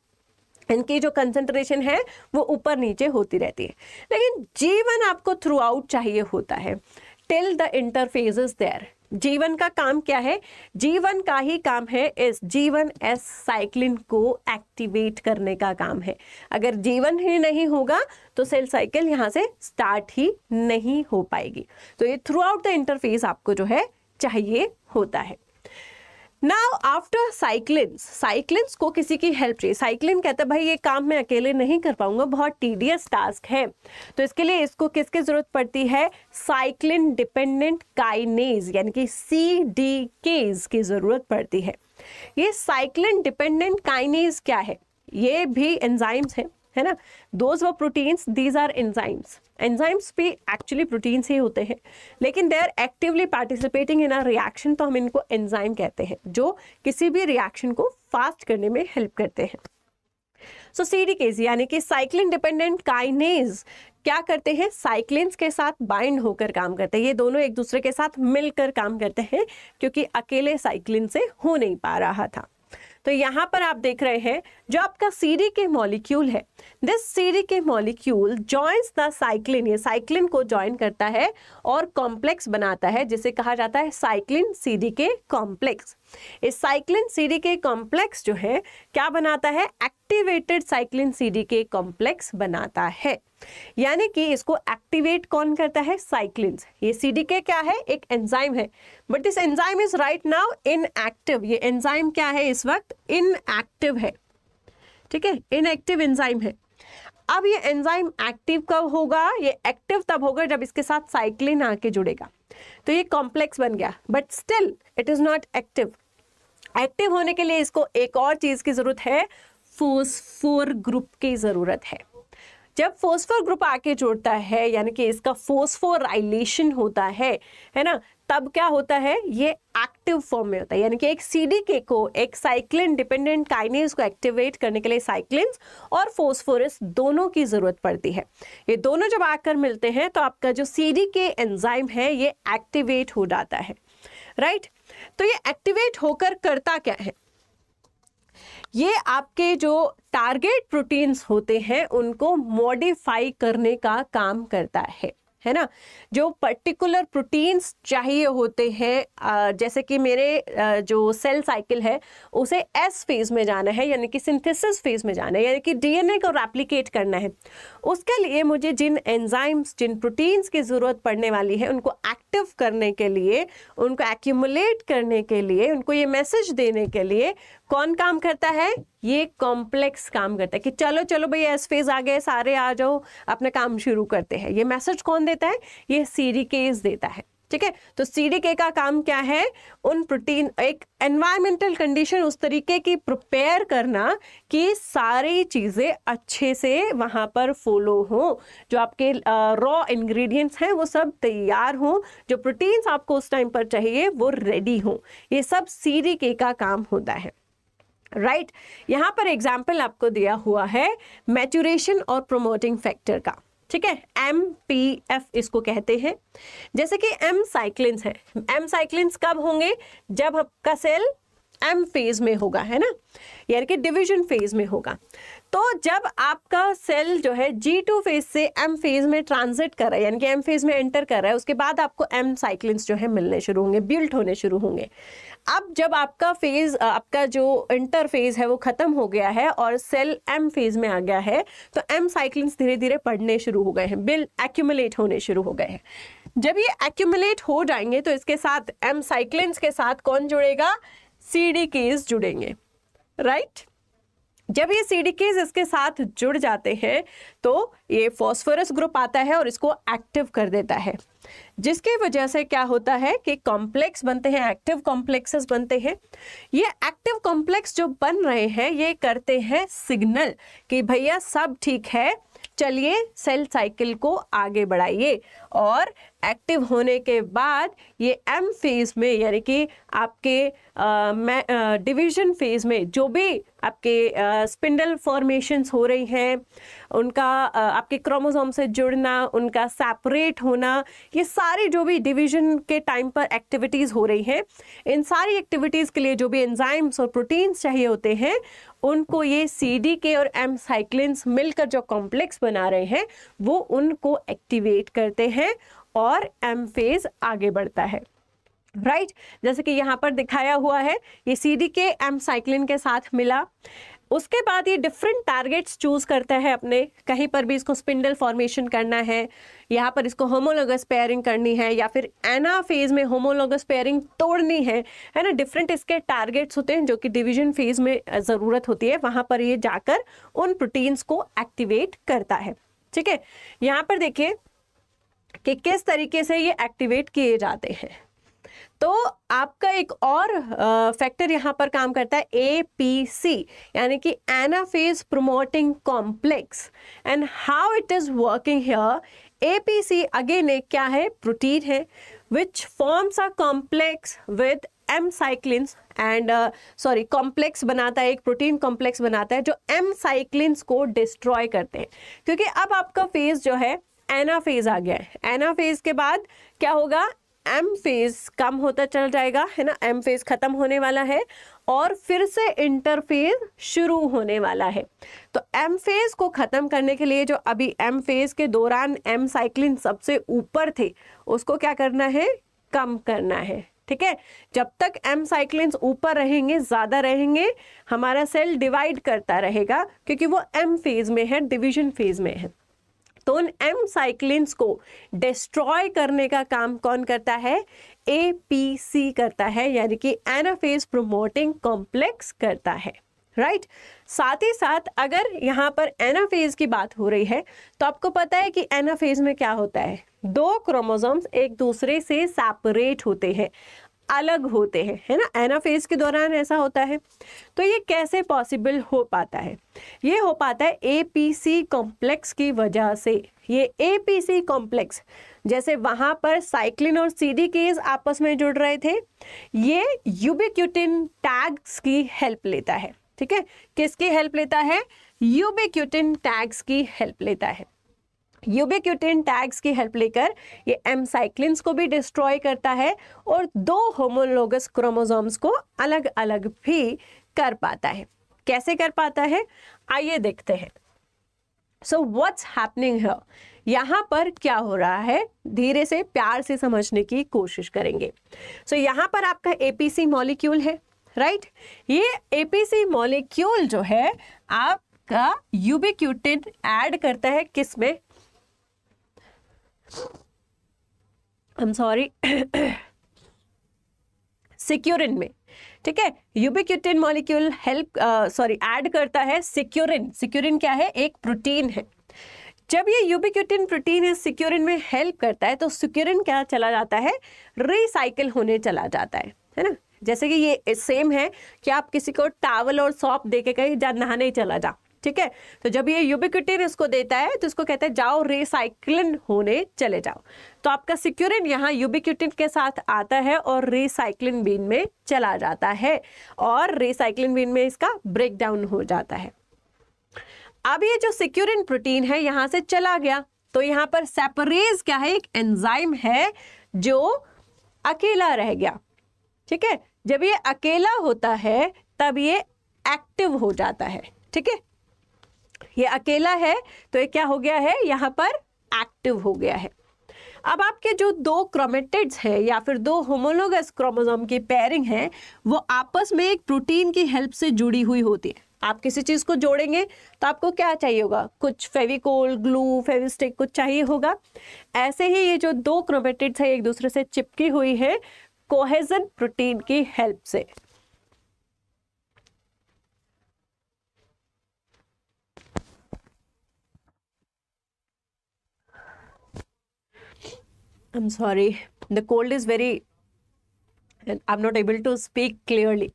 इनकी जो कंसंट्रेशन है वो ऊपर नीचे होती रहती है। लेकिन G1 आपको थ्रू आउट चाहिए होता है, टिल द इंटरफेजेस देयर। G1 का काम क्या है, G1 का ही काम है इस G1S साइक्लिन को एक्टिवेट करने का काम है। अगर G1 ही नहीं होगा तो सेल साइकिल यहाँ से स्टार्ट ही नहीं हो पाएगी। तो ये थ्रू आउट द इंटरफेस आपको जो है चाहिए होता है। नाउ आफ्टर साइक्लिन्स को किसी की हेल्प चाहिए। साइक्लिन कहता है भाई ये काम मैं अकेले नहीं कर पाऊंगा, बहुत टीडियस टास्क है, तो इसके लिए इसको किसकी जरूरत पड़ती है, साइक्लिन डिपेंडेंट काइनेज यानी कि CDKs की जरूरत पड़ती है। ये साइक्लिन डिपेंडेंट काइनेज क्या है, ये भी एंजाइम्स है ना। Those were proteins, these are enzymes. Enzymes भी एक्चुअली प्रोटीन्स ही होते हैं, लेकिन they are actively participating in a reaction, तो हम इनको एंजाइम कहते हैं, जो किसी भी रिएक्शन को फास्ट करने में हेल्प करते हैं। सो CDKs यानी कि साइक्लिन डिपेंडेंट काइनेज क्या करते हैं, साइक्लिन्स के साथ बाइंड होकर काम करते हैं। ये दोनों एक दूसरे के साथ मिलकर काम करते हैं, क्योंकि अकेले साइक्लिन से हो नहीं पा रहा था। तो यहाँ पर आप देख रहे हैं जो आपका CDK मॉलिक्यूल है, this CDK molecule joins the cyclin, ये साइक्लिन को जॉइन करता है और कॉम्प्लेक्स बनाता है, जिसे कहा जाता है साइक्लिन CDK कॉम्प्लेक्स। इस साइक्लिन CDK कॉम्प्लेक्स जो है क्या बनाता है, एक्टिवेटेड साइक्लिन CDK कॉम्प्लेक्स बनाता है। यानी कि इसको एक्टिवेट कौन करता है, साइक्लिन्स। ये CDK क्या है, एक एंजाइम है, but this enzyme is right now inactive. ये एंजाइम क्या है, इस वक्त इनएक्टिव है, ठीक है, इनएक्टिव एंजाइम है। अब ये एंजाइम एक्टिव कब होगा, ये एक्टिव तब होगा जब इसके साथ साइक्लिन आके जुड़ेगा, तो ये कॉम्प्लेक्स बन गया, but still it is not active. Active होने के लिए इसको एक और चीज की जरूरत है, फोस्फोर ग्रुप की जरूरत है। जब फोस्फोर ग्रुप आके जुड़ता है, यानी कि इसका फोस्फोराइलेशन होता है ना, तब क्या होता है, ये एक्टिव फॉर्म में होता है। यानी कि एक CDK को, एक साइक्लिन डिपेंडेंट काइनेज को एक्टिवेट करने के लिए साइक्लिन्स और फोस्फोरस दोनों की जरूरत पड़ती है। ये दोनों जब आकर मिलते हैं तो आपका जो CDK एंजाइम है ये एक्टिवेट हो जाता है, राइट। तो ये एक्टिवेट होकर करता क्या है, ये आपके जो टारगेट प्रोटीन्स होते हैं उनको मॉडिफाई करने का काम करता है है ना, जो पर्टिकुलर प्रोटीन्स चाहिए होते हैं, जैसे कि मेरे जो सेल साइकिल है उसे एस फेज में जाना है, यानी कि सिंथेसिस फेज में जाना है, यानी कि डीएनए को रेप्लिकेट करना है। उसके लिए मुझे जिन एंजाइम्स, जिन प्रोटीन्स की ज़रूरत पड़ने वाली है, उनको एक्टिव करने के लिए, उनको एक्यूमुलेट करने के लिए, उनको ये मैसेज देने के लिए कौन काम करता है? ये कॉम्प्लेक्स काम करता है कि चलो चलो भाई एस फेज आ गए, सारे आ जाओ, अपना काम शुरू करते हैं। ये मैसेज कौन देता है? ये सीडीकेज देता है। ठीक है, तो सीडीके का काम क्या है? उन प्रोटीन, एक एनवायरमेंटल कंडीशन उस तरीके की प्रिपेयर करना कि सारी चीज़ें अच्छे से वहाँ पर फॉलो हो, जो आपके रॉ इंग्रेडिएंट्स हैं वो सब तैयार हों, जो प्रोटीन्स आपको उस टाइम पर चाहिए वो रेडी हों। ये सब सीडीके का काम होता है। राइट, यहाँ पर एग्जाम्पल आपको दिया हुआ है मैच्योरेशन और प्रोमोटिंग फैक्टर का। ठीक है, MPF इसको कहते हैं। जैसे कि एम साइक्लिन्स है, एम साइक्लिन्स कब होंगे? जब आपका सेल एम फेज में होगा, है ना, यानी कि डिवीजन फेज में होगा। तो जब आपका सेल जो है G2 फेज से एम फेज में ट्रांजिट कर रहा है, यानी कि एम फेज में एंटर कर रहा है, उसके बाद आपको एम साइक्लिन्स जो है मिलने शुरू होंगे, बिल्ड होने शुरू होंगे। अब जब आपका फेज, आपका जो इंटर फेज है वो खत्म हो गया है और सेल एम फेज में आ गया है, तो एम साइक्लिन्स धीरे धीरे पड़ने शुरू हो गए हैं, बिल्ड एक्यूमुलेट होने शुरू हो गए हैं। जब ये एक्यूमुलेट हो जाएंगे तो इसके साथ, एम साइक्लिन्स के साथ कौन जुड़ेगा? सीडीकेज जुड़ेंगे। राइट, जब ये सीडीकेज इसके साथ जुड़ जाते हैं तो ये फॉस्फोरस ग्रुप आता है और इसको एक्टिव कर देता है, जिसकी वजह से क्या होता है कि कॉम्प्लेक्स बनते हैं, एक्टिव कॉम्प्लेक्सेस बनते हैं। ये एक्टिव कॉम्प्लेक्स जो बन रहे हैं ये करते हैं सिग्नल कि भैया सब ठीक है, चलिए सेल साइकिल को आगे बढ़ाइए। और एक्टिव होने के बाद ये एम फेज में, यानी कि आपके डिवीजन फेज में जो भी आपके स्पिंडल फॉर्मेशंस हो रही हैं, उनका आपके क्रोमोसोम से जुड़ना, उनका सेपरेट होना, ये सारी जो भी डिवीजन के टाइम पर एक्टिविटीज़ हो रही हैं, इन सारी एक्टिविटीज़ के लिए जो भी एंजाइम्स और प्रोटीन्स चाहिए होते हैं, उनको ये सीडीके और एम साइक्लिन्स मिलकर जो कॉम्प्लेक्स बना रहे हैं वो उनको एक्टिवेट करते हैं और एम फेज आगे बढ़ता है। राइट, जैसे कि यहाँ पर दिखाया हुआ है, ये सीडीके एम साइक्लिन के साथ मिला, उसके बाद ये डिफरेंट टारगेट्स चूज करता है अपने, कहीं पर भी इसको स्पिंडल फॉर्मेशन करना है, यहाँ पर इसको होमोलोगस पेयरिंग करनी है, या फिर एनाफेज में होमोलोगस पेयरिंग तोड़नी है ना। डिफरेंट इसके टारगेट्स होते हैं जो कि डिवीजन फेज में ज़रूरत होती है, वहाँ पर ये जाकर उन प्रोटीन्स को एक्टिवेट करता है। ठीक है, यहाँ पर देखिए कि किस तरीके से ये एक्टिवेट किए जाते हैं। तो आपका एक और फैक्टर यहाँ पर काम करता है APC, यानी कि anaphase promoting complex. And how it is working here, APC again एक क्या है? प्रोटीन है which forms a complex with M cyclins and complex बनाता है, एक प्रोटीन कॉम्प्लेक्स बनाता है जो एम साइक्लिन्स को डिस्ट्रॉय करते हैं। क्योंकि अब आपका फेज जो है एनाफेज आ गया है, एनाफेज के बाद क्या होगा? एम फेज कम होता चल जाएगा, है ना, एम फेज खत्म होने वाला है और फिर से इंटरफेज शुरू होने वाला है। तो एम फेज को खत्म करने के लिए जो अभी एम फेज के दौरान एम साइक्लिन सबसे ऊपर थे, उसको क्या करना है? कम करना है। ठीक है, जब तक एम साइक्लिन्स ऊपर रहेंगे, ज़्यादा रहेंगे, हमारा सेल डिवाइड करता रहेगा, क्योंकि वो एम फेज में है, डिवीजन फेज में है। तो उन एम साइक्लिन्स को डिस्ट्रॉय करने का काम कौन करता है? APC करता है, यानी कि एनाफेज प्रोमोटिंग कॉम्प्लेक्स करता है। राइट, साथ ही साथ अगर यहाँ पर एनाफेज की बात हो रही है तो आपको पता है कि एनाफेज में क्या होता है? दो क्रोमोसोम्स एक दूसरे से सेपरेट होते हैं, अलग होते हैं, है ना। एनाफेज के दौरान ऐसा होता है। तो ये कैसे पॉसिबल हो पाता है? ये हो पाता है APC कॉम्प्लेक्स की वजह से। ये APC कॉम्प्लेक्स, जैसे वहाँ पर साइक्लिन और सीडीकेज आपस में जुड़ रहे थे, ये यूबिक्यूटिन टैग्स की हेल्प लेता है। ठीक है, किसकी हेल्प लेता है? यूबिक्यूटिन टैग्स की हेल्प लेता है। यूबिक्यूटिन टैग्स की हेल्प लेकर ये एम साइक्लिन्स को भी डिस्ट्रॉय करता है और दो होमोलोगस क्रोमोसोम्स को अलग अलग भी कर पाता है। कैसे कर पाता है? आइए देखते हैं। सो व्हाट्स हैपनिंग हियर, यहाँ पर क्या हो रहा है, धीरे से प्यार से समझने की कोशिश करेंगे। सो यहाँ पर आपका एपीसी मॉलिक्यूल है, राइट। ये एपीसी मॉलिक्यूल जो है आपका यूबिक्यूटिन ऐड करता है किस में, आई एम सॉरी, सिक्यूरिन में, ठीक है। यूबिक्यूटिन मॉलिक्यूल ऐड करता है सिक्यूरिन। सिक्यूरिन क्या है, एक प्रोटीन है। जब ये यूबिक्यूटिन प्रोटीन इस सिक्यूरिन में हेल्प करता है तो सिक्यूरिन क्या चला जाता है, रिसाइकिल होने चला जाता है ना। जैसे कि ये सेम है कि आप किसी को टावल और सॉप दे के कहीं जा नहाने चला जा, ठीक है। तो जब ये यूबिक्यूटिन इसको देता है तो इसको कहते हैं जाओ रिसाइक्लिन होने चले जाओ। तो आपका सिक्यूरिन यहाँ यूबिक्यूटिन के साथ आता है और रिसाइक्लिन बिन में चला जाता है और रिसाइक्लिन बिन में इसका ब्रेक डाउन हो जाता है। अब ये जो सिक्यूरिन प्रोटीन है यहाँ से चला गया तो यहाँ पर सेपरेज क्या है, एक एंजाइम है जो अकेला रह गया, ठीक है। जब ये अकेला होता है तब ये एक्टिव हो जाता है, ठीक है। ये अकेला है तो ये क्या हो गया है, यहाँ पर एक्टिव हो गया है। अब आपके जो दो क्रोमेटिड्स हैं या फिर दो होमोलोगस क्रोमोसोम की पेयरिंग है वो आपस में एक प्रोटीन की हेल्प से जुड़ी हुई होती है। आप किसी चीज को जोड़ेंगे तो आपको क्या चाहिए होगा, कुछ फेविकोल, ग्लू, फेविस्टिक कुछ चाहिए होगा। ऐसे ही ये जो दो क्रोमेटिड्स है एक दूसरे से चिपकी हुई है कोहेजन प्रोटीन की हेल्प से। I'm sorry, the cold is very, I'm not able to speak clearly,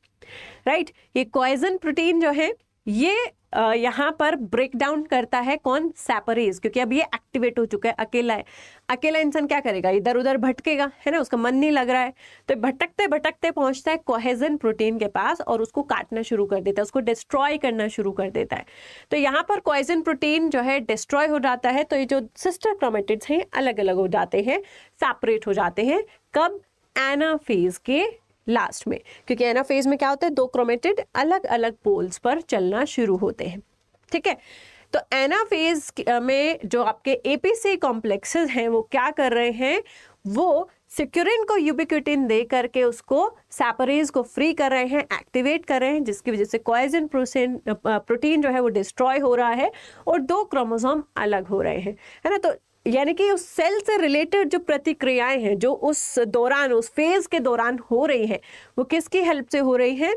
right? ये कोहेजन प्रोटीन जो है ये यहाँ पर ब्रेक डाउन करता है कौन, सैपरेज, क्योंकि अब ये एक्टिवेट हो चुका है, अकेला है। अकेला इंसान क्या करेगा, इधर उधर भटकेगा, है ना, उसका मन नहीं लग रहा है तो भटकते भटकते पहुंचता है कोहेजन प्रोटीन के पास और उसको काटना शुरू कर देता है, उसको डिस्ट्रॉय करना शुरू कर देता है। तो यहाँ पर कोहेजन प्रोटीन जो है डिस्ट्रॉय हो जाता है तो ये जो सिस्टर क्रोमेटिड्स हैं अलग अलग हो जाते हैं, सेपरेट हो जाते हैं। कब, एनाफेज के लास्ट में, क्योंकि एनाफेज में क्या होता है, दो क्रोमेटिड अलग अलग पोल्स पर चलना शुरू होते हैं, ठीक है। तो एनाफेज में जो आपके एपीसी कॉम्प्लेक्सेस हैं वो क्या कर रहे हैं, वो सिक्यूरिन को यूबिक्यूटिन दे करके उसको सैपरेज को फ्री कर रहे हैं, एक्टिवेट कर रहे हैं, जिसकी वजह से कोहेजन प्रोटीन जो है वो डिस्ट्रॉय हो रहा है और दो क्रोमोसोम अलग हो रहे हैं, है ना। तो यानी कि उस सेल से रिलेटेड जो प्रतिक्रियाएं हैं जो उस दौरान, उस फेज के दौरान हो रही हैं वो किसकी हेल्प से हो रही हैं,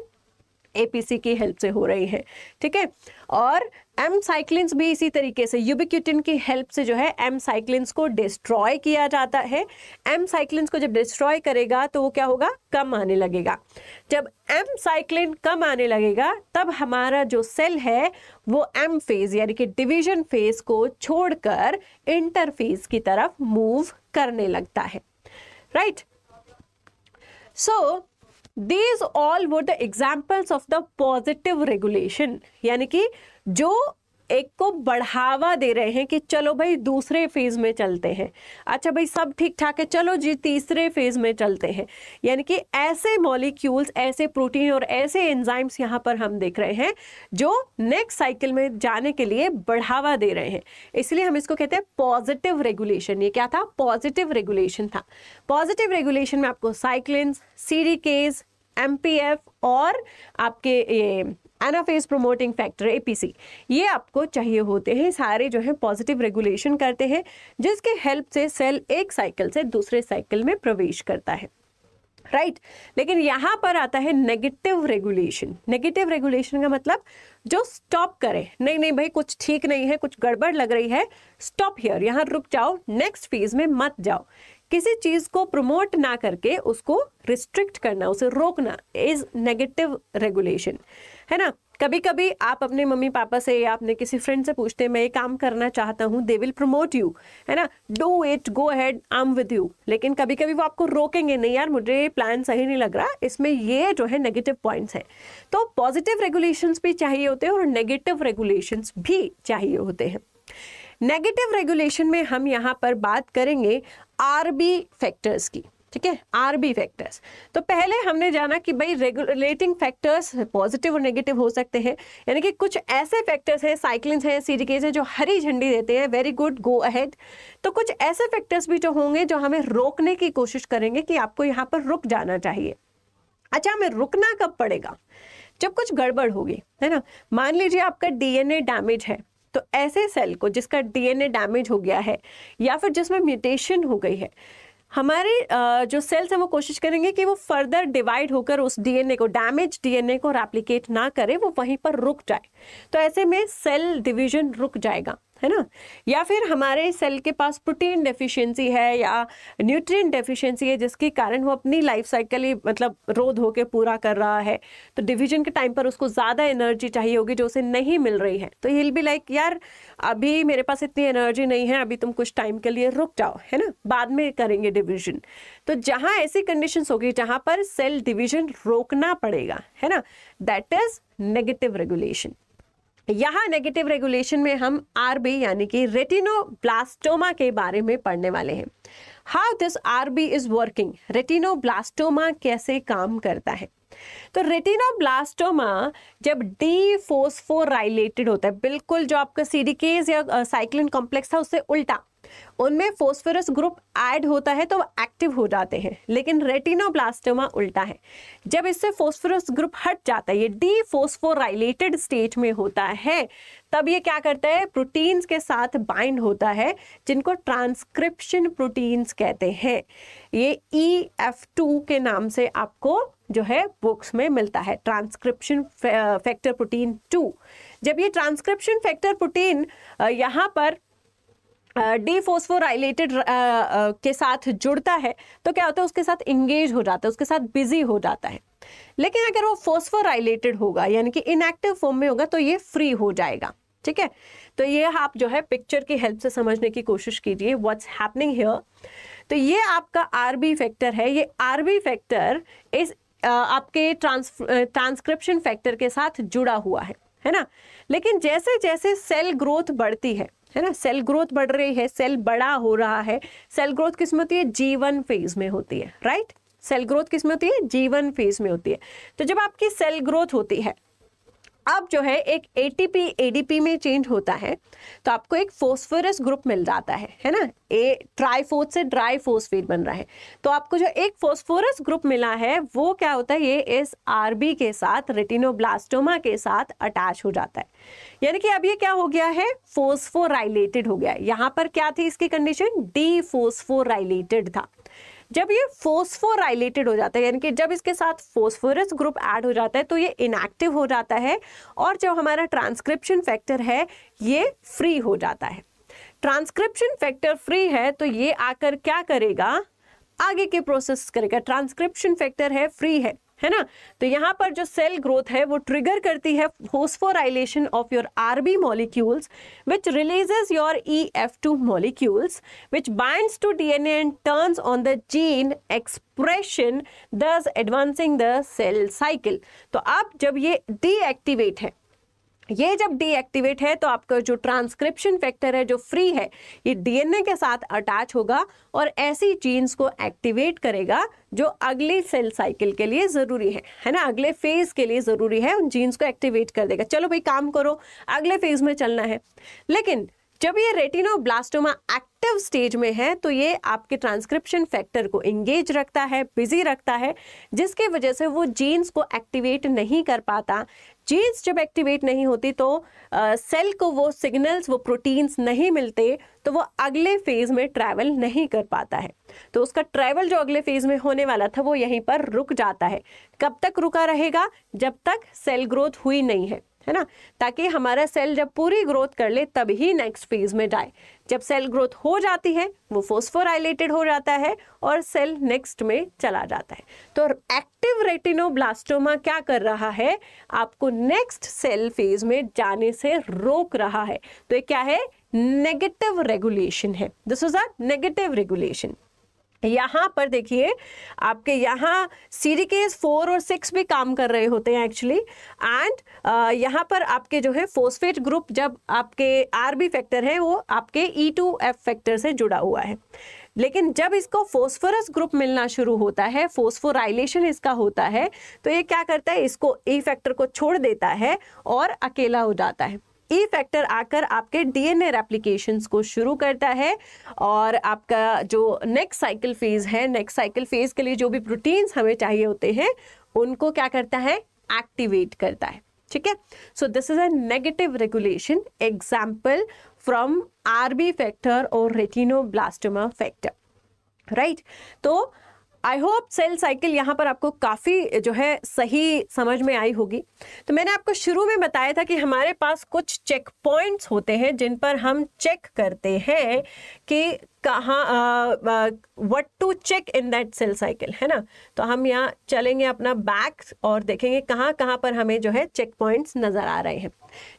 एपीसी की हेल्प से हो रही है, ठीक है। और एम साइक्लिन्स भी इसी तरीके से यूबिक्यूटिन की हेल्प से जो है एम साइक्लिन्स को डिस्ट्रॉय किया जाता है। एम साइक्लिन्स को जब डिस्ट्रॉय करेगा तो वो क्या होगा, कम आने लगेगा। जब एम साइक्लिन कम आने लगेगा तब हमारा जो सेल है वो एम फेज यानी कि डिवीजन फेज को छोड़कर इंटरफेज की तरफ मूव करने लगता है, right. So These all were the examples of the positive regulation, यानी कि जो एक को बढ़ावा दे रहे हैं कि चलो भाई दूसरे फेज में चलते हैं, अच्छा भाई सब ठीक ठाक है, चलो जी तीसरे फेज में चलते हैं। यानी कि ऐसे मॉलिक्यूल्स, ऐसे प्रोटीन और ऐसे एंजाइम्स यहाँ पर हम देख रहे हैं जो नेक्स्ट साइकिल में जाने के लिए बढ़ावा दे रहे हैं, इसलिए हम इसको कहते हैं पॉजिटिव रेगुलेशन। ये क्या था, पॉजिटिव रेगुलेशन था। पॉजिटिव रेगुलेशन में आपको साइक्लिन्स, सीडीकेज, एमपीएफ और आपके ये एनाफेज प्रोमोटिंग फैक्टर एपीसी, ये आपको चाहिए होते हैं। सारे जो है पॉजिटिव रेगुलेशन करते हैं जिसके हेल्प से सेल एक साइकिल से दूसरे साइकिल में प्रवेश करता है, राइट। लेकिन यहाँ पर आता है नेगेटिव रेगुलेशन। नेगेटिव रेगुलेशन का मतलब जो स्टॉप करे, नहीं नहीं भाई कुछ ठीक नहीं है, कुछ गड़बड़ लग रही है, स्टॉप हियर, यहाँ रुक जाओ, नेक्स्ट फेज में मत जाओ। किसी चीज को प्रमोट ना करके उसको रिस्ट्रिक्ट करना, उसे रोकना इज नेगेटिव रेगुलेशन, है ना। कभी कभी आप अपने मम्मी पापा से या अपने किसी फ्रेंड से पूछते हैं मैं ये काम करना चाहता हूँ, दे विल प्रमोट यू, है ना, do it, go ahead, I am with you. लेकिन कभी कभी वो आपको रोकेंगे, नहीं यार मुझे प्लान सही नहीं लग रहा, इसमें ये जो है नेगेटिव पॉइंट्स हैं। तो पॉजिटिव रेगुलेशंस भी चाहिए होते हैं और नेगेटिव रेगुलेशंस भी चाहिए होते हैं। नेगेटिव रेगुलेशन में हम यहाँ पर बात करेंगे आरबी फैक्टर्स की। ठीक है, आरबी फैक्टर्स। तो पहले हमने जाना कि भाई रेगुलेटिंग फैक्टर्स पॉजिटिव और नेगेटिव हो सकते हैं, यानी कि कुछ ऐसे फैक्टर्स हैं, साइक्लिन्स हैं, सीडीकेज हैं जो हरी झंडी देते हैं, वेरी गुड, गो अहेड। तो कुछ ऐसे फैक्टर्स भी जो होंगे जो हमें रोकने की कोशिश करेंगे कि आपको यहाँ पर रुक जाना चाहिए। अच्छा, हमें रुकना कब पड़ेगा? जब कुछ गड़बड़ होगी, है ना। मान लीजिए आपका डीएनए डैमेज है, तो ऐसे सेल को जिसका डीएनए डैमेज हो गया है या फिर जिसमें म्यूटेशन हो गई है, हमारे जो सेल्स हैं वो कोशिश करेंगे कि वो फर्दर डिवाइड होकर उस डीएनए को, डैमेज डीएनए को रेप्लिकेट ना करे, वो वहीं पर रुक जाए। तो ऐसे में सेल डिवीजन रुक जाएगा, है ना। या फिर हमारे सेल के पास प्रोटीन डेफिशिएंसी है या न्यूट्रिएंट डेफिशिएंसी है, जिसके कारण वो अपनी लाइफ साइकिल ही मतलब रोध होके पूरा कर रहा है। तो डिवीजन के टाइम पर उसको ज़्यादा एनर्जी चाहिए होगी जो उसे नहीं मिल रही है, तो ही विल बी लाइक यार अभी मेरे पास इतनी एनर्जी नहीं है, अभी तुम कुछ टाइम के लिए रुक जाओ, है ना, बाद में करेंगे डिवीजन। तो जहाँ ऐसी कंडीशंस होगी जहाँ पर सेल डिवीजन रोकना पड़ेगा, है ना, दैट इज नेगेटिव रेगुलेशन। यहाँ नेगेटिव रेगुलेशन में हम आरबी यानी कि रेटिनोब्लास्टोमा के बारे में पढ़ने वाले हैं। How this RB is working, retinoblastoma कैसे काम करता है। तो रेटिनोब्लास्टोमा जब डीफॉस्फोराइलेटेड होता है, बिल्कुल जो आपका सीडीकेज या साइक्लिन कॉम्प्लेक्स था उससे उल्टा, उनमें फोस्फोरस ग्रुप ऐड होता है तो वो एक्टिव हो जाते हैं। लेकिन रेटिनोब्लास्टोमा उल्टा है, जब इससे फोस्फोरस ग्रुप हट जाता है, ये डीफॉस्फोराइलेटेड स्टेज में होता है, तब ये क्या करता है, प्रोटीन्स के साथ बाइंड होता है जिनको ट्रांसक्रिप्शन प्रोटीन्स कहते हैं। ये EF2 के नाम से आपको जो है बुक्स में मिलता है, ट्रांसक्रिप्शन फैक्टर प्रोटीन 2। जब ये ट्रांसक्रिप्शन फैक्टर प्रोटीन यहाँ पर डीफॉस्फोराइलेटेड के साथ जुड़ता है तो क्या होता है, उसके साथ इंगेज हो जाता है, उसके साथ बिजी हो जाता है। लेकिन अगर वो फॉस्फोराइलेटेड होगा यानी कि इनएक्टिव फॉर्म में होगा तो ये फ्री हो जाएगा, ठीक है। तो ये आप जो है पिक्चर की हेल्प से समझने की कोशिश कीजिए व्हाट्स हैपनिंग हियर। तो ये आपका आरबी फैक्टर है, ये आरबी फैक्टर इस आपके ट्रांसक्रिप्शन फैक्टर के साथ जुड़ा हुआ है ना। लेकिन जैसे जैसे सेल ग्रोथ बढ़ती है ना, सेल ग्रोथ बढ़ रही है, सेल बड़ा हो रहा है। सेल ग्रोथ किस में होती है, G1 फेज में होती है, राइट। सेल ग्रोथ किस में होती है, G1 फेज में होती है। तो जब आपकी सेल ग्रोथ होती है, अब जो है एक ATP ADP में चेंज होता है तो आपको एक फोस्फोरस ग्रुप मिल जाता है ना। ट्राइफोस्फेट से ड्राइफोस्फेट बन रहा है, तो आपको जो एक फोस्फोरस ग्रुप मिला है वो क्या होता है, ये इस आरबी के साथ, रेटिनोब्लास्टोमा के साथ अटैच हो जाता है। यानी कि अब ये क्या हो गया है, फोस्फोराइलेटेड हो गया है। यहाँ पर क्या थी इसकी कंडीशन, डीफॉस्फोराइलेटेड था। जब ये फोस्फोराइलेटेड हो जाता है यानी कि जब इसके साथ फोस्फोरस ग्रुप ऐड हो जाता है तो ये इनएक्टिव हो जाता है और जो हमारा ट्रांसक्रिप्शन फैक्टर है ये फ्री हो जाता है। ट्रांसक्रिप्शन फैक्टर फ्री है तो ये आकर क्या करेगा, आगे के प्रोसेस करेगा। ट्रांसक्रिप्शन फैक्टर है, फ्री है ना, तो यहाँ पर जो सेल ग्रोथ है वो ट्रिगर करती है phosphorylation of your RB molecules which releases your EF2 molecules which binds to DNA and turns on the gene expression thus advancing the cell cycle। तो अब जब ये डीएक्टिवेट है, ये जब डीएक्टिवेट है तो आपका जो ट्रांसक्रिप्शन फैक्टर है जो फ्री है ये डीएनए के साथ अटैच होगा और ऐसी जीन्स को एक्टिवेट करेगा जो अगली सेल साइकिल के लिए जरूरी है ना, अगले फेज के लिए जरूरी है, उन जीन्स को एक्टिवेट कर देगा। चलो भाई काम करो, अगले फेज में चलना है। लेकिन जब ये रेटिनोब्लास्टोमा एक्टिव स्टेज में है तो ये आपके ट्रांसक्रिप्शन फैक्टर को एंगेज रखता है, बिजी रखता है, जिसके वजह से वो जीन्स को एक्टिवेट नहीं कर पाता। जीन्स जब एक्टिवेट नहीं होती तो सेल को वो सिग्नल्स, वो प्रोटीन्स नहीं मिलते, तो वो अगले फेज में ट्रैवल नहीं कर पाता है। तो उसका ट्रैवल जो अगले फेज में होने वाला था वो यहीं पर रुक जाता है। कब तक रुका रहेगा, जब तक सेल ग्रोथ हुई नहीं है ना, ताकि हमारा सेल जब पूरी ग्रोथ कर ले तब ही नेक्स्ट फेज में जाए। जब सेल ग्रोथ हो जाती है वो फोस्फोराइलेटेड हो जाता है और सेल नेक्स्ट में चला जाता है। तो एक्टिव रेटिनोब्लास्टोमा क्या कर रहा है, आपको नेक्स्ट सेल फेज में जाने से रोक रहा है। तो ये क्या है, नेगेटिव रेगुलेशन है। This is a negative regulation. यहाँ पर देखिए आपके यहाँ सीडीकेज 4 और 6 भी काम कर रहे होते हैं एक्चुअली, एंड यहाँ पर आपके जो है फोस्फेट ग्रुप, जब आपके आरबी फैक्टर है वो आपके E2F फैक्टर से जुड़ा हुआ है। लेकिन जब इसको फोस्फोरस ग्रुप मिलना शुरू होता है, फोस्फोराइलेशन इसका होता है, तो ये क्या करता है, इसको ई फैक्टर को छोड़ देता है और अकेला हो जाता है। ई फैक्टर आकर आपके डीएनए रेप्लिकेशंस को शुरू करता है और आपका जो नेक्स्ट साइकिल फेज है, नेक्स्ट साइकिल फेज के लिए जो भी प्रोटीन्स हमें चाहिए होते हैं उनको क्या करता है, एक्टिवेट करता है। ठीक है, so this is a negative regulation example from RB factor और रेटिनोब्लास्टोमा फैक्टर, राइट। तो आई होप सेल साइकिल यहाँ पर आपको काफ़ी जो है सही समझ में आई होगी। तो मैंने आपको शुरू में बताया था कि हमारे पास कुछ चेक पॉइंट्स होते हैं जिन पर हम चेक करते हैं कि कहाँ what to check in that cell cycle, है ना। तो हम यहाँ चलेंगे अपना बैक और देखेंगे कहाँ कहाँ पर हमें जो है चेक पॉइंट्स नज़र आ रहे हैं।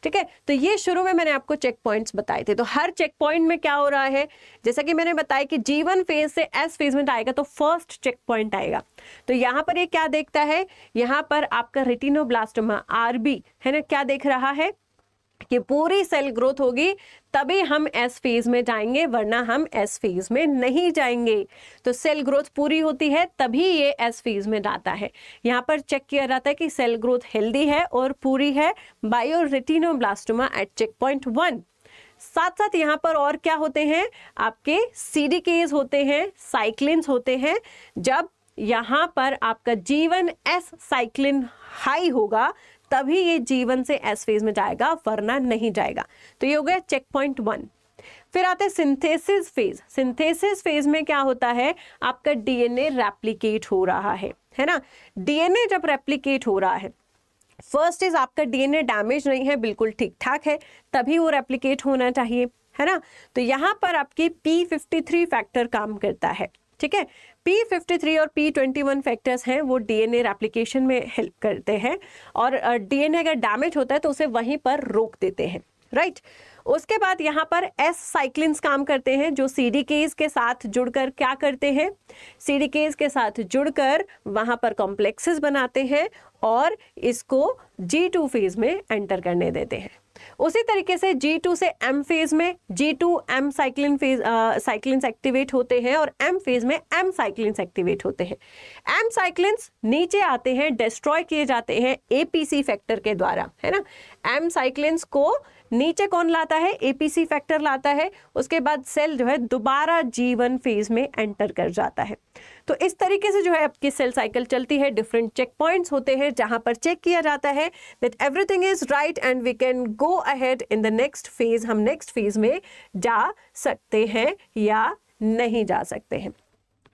ठीक है, तो ये शुरू में मैंने आपको चेक पॉइंट्स बताए थे। तो हर चेक पॉइंट में क्या हो रहा है, जैसा कि मैंने बताया कि G1 फेज से S फेज में आएगा तो फर्स्ट चेक पॉइंट आएगा। तो यहाँ पर ये क्या देखता है, यहाँ पर आपका रेटिनोब्लास्टोमा RB है ना, क्या देख रहा है कि पूरी सेल ग्रोथ होगी तभी हम एस फेज में जाएंगे, वरना हम एस फेज में नहीं जाएंगे। तो सेल ग्रोथ पूरी होती है तभी ये एस फेज में जाता है। यहाँ पर चेक किया जाता है कि सेल ग्रोथ हेल्दी है और पूरी है bio retinoblastoma at check point 1। साथ साथ यहाँ पर और क्या होते हैं, आपके CDKs होते हैं, साइक्लिन्स होते हैं। जब यहाँ पर आपका G1S साइक्लिन हाई होगा तभी ये G1 से S फेज में जाएगा, वरना नहीं जाएगा। तो ये हो गया चेक पॉइंट 1। फिर आते हैं सिंथेसिस फेज। सिंथेसिस फेज में क्या होता है, आपका DNA रेप्लिकेट हो रहा है ना। DNA जब रेप्लिकेट हो रहा है, फर्स्ट इज आपका DNA डैमेज नहीं है, बिल्कुल ठीक ठाक है, तभी वो रेप्लिकेट होना चाहिए, है ना। तो यहाँ पर आपकी P53 फैक्टर काम करता है। ठीक है, P53 और P21 फैक्टर्स हैं, वो DNA रेप्लिकेशन में हेल्प करते हैं और DNA अगर डैमेज होता है तो उसे वहीं पर रोक देते हैं, राइट। उसके बाद यहाँ पर S साइक्लिन्स काम करते हैं जो CDKs के साथ जुड़कर क्या करते हैं, CDKs के साथ जुड़कर वहाँ पर कॉम्प्लेक्सेस बनाते हैं और इसको G2 फेज में एंटर करने देते हैं। उसी तरीके से G2 से M फेज में G2M cyclin phase cyclins activate होते हैं और M फेज में M साइक्लिन्स एक्टिवेट होते हैं। M साइक्लिन्स नीचे आते हैं, डिस्ट्रॉय किए जाते हैं APC फैक्टर के द्वारा, है ना। M साइक्लिन्स को नीचे कौन लाता है, APC फैक्टर लाता है। उसके बाद सेल जो है दोबारा G1 फेज में एंटर कर जाता है। तो इस तरीके से जो है आपकी सेल साइकिल चलती है। डिफरेंट चेक पॉइंट्स होते हैं जहां पर चेक किया जाता है that everything is right and we can go ahead in the next phase. हम नेक्स्ट फेज में जा सकते हैं या नहीं जा सकते हैं,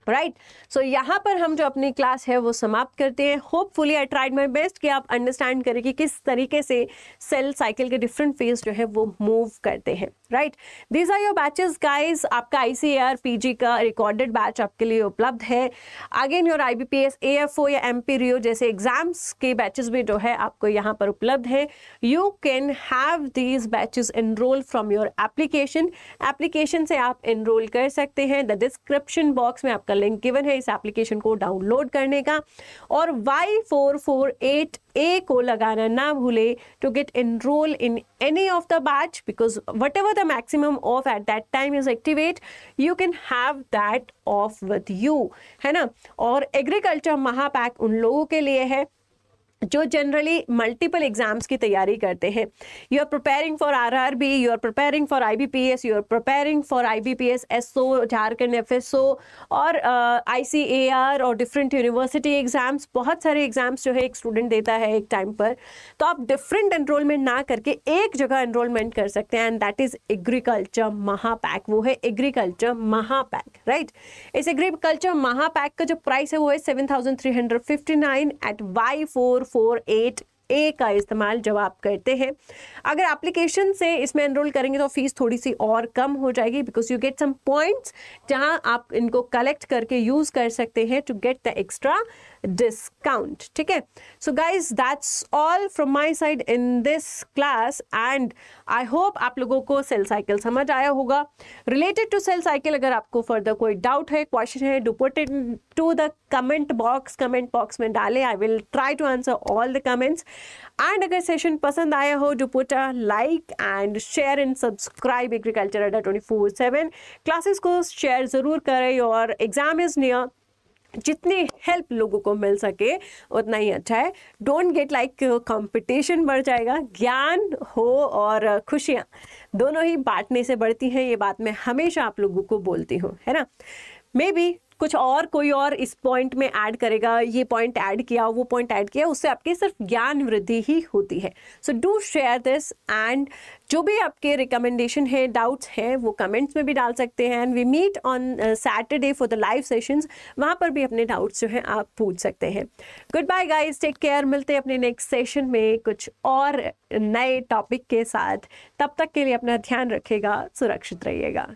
राइट। सो यहाँ पर हम जो अपनी क्लास है वो समाप्त करते हैं। Hopefully I tried my best कि आप अंडरस्टैंड करें कि किस तरीके से सेल साइकिल के डिफरेंट फेज जो है वो मूव करते हैं, right. These are your batches guys. आपका ICAR PG का रिकॉर्डेड बैच आपके लिए उपलब्ध है। अगेन योर IBPS AFO या MP RIO जैसे एग्जाम्स के बैचेस भी जो है आपको यहाँ पर उपलब्ध है। You can have these batches enroll from your application से आप एनरोल कर सकते हैं। द डिस्क्रिप्शन बॉक्स में आपका लिंक गिवन है इस एप्लीकेशन को डाउनलोड करने का, और Y448A को लगाना ना भूले to get enroll in any of the batch, because whatever the maximum off at that time is activate, you can have that off with you, है ना। और एग्रीकल्चर महापैक उन लोगों के लिए है जो जनरली मल्टीपल एग्जाम्स की तैयारी करते हैं। You are preparing for RRB, you are preparing for IBPS, you are preparing for IBPS SO, Jharkhand FSO और ICAR और डिफरेंट यूनिवर्सिटी एग्जाम्स। बहुत सारे एग्जाम्स जो है एक स्टूडेंट देता है एक टाइम पर। तो आप डिफरेंट एनरोलमेंट ना करके एक जगह एनरोलमेंट कर सकते हैं एंड दैट इज एग्रीकल्चर महापैक। वो है एग्रीकल्चर महापैक, राइट। इस एग्रीकल्चर महापैक का जो प्राइस है वो है 7,359 एट Y448A का इस्तेमाल जब आप करते हैं। अगर एप्लीकेशन से इसमें एनरोल करेंगे तो फीस थोड़ी सी और कम हो जाएगी, because you get some points जहां आप इनको कलेक्ट करके यूज कर सकते हैं to get the extra discount, ठीक है। So guys that's all from my side in this class and I hope आप लोगों को सेल साइकिल समझ आया होगा। रिलेटेड टू सेल साइकिल अगर आपको फर्दर कोई डाउट है, क्वेश्चन है, do put it to the comment box में डालें। I will try to answer all the comments and अगर सेशन पसंद आया हो do put a like and share and subscribe agriculture Adda 24/7। Classes को शेयर ज़रूर करें और एग्जाम इज़ नियर, जितनी हेल्प लोगों को मिल सके उतना ही अच्छा है। डोंट गेट लाइक कंपटीशन बढ़ जाएगा, ज्ञान हो और खुशियाँ दोनों ही बांटने से बढ़ती हैं, ये बात मैं हमेशा आप लोगों को बोलती हूँ, है ना। मे बी कुछ और कोई और इस पॉइंट में ऐड करेगा, ये पॉइंट ऐड किया, वो पॉइंट ऐड किया, उससे आपकी सिर्फ ज्ञान वृद्धि ही होती है। So do share this and जो भी आपके रिकमेंडेशन है, डाउट्स हैं, वो कमेंट्स में भी डाल सकते हैं and we meet on Saturday for the live sessions, वहाँ पर भी अपने डाउट्स जो हैं आप पूछ सकते हैं। Goodbye guys, take care, मिलते हैं अपने नेक्स्ट सेशन में कुछ और नए टॉपिक के साथ। तब तक के लिए अपना ध्यान रखिएगा, सुरक्षित रहिएगा।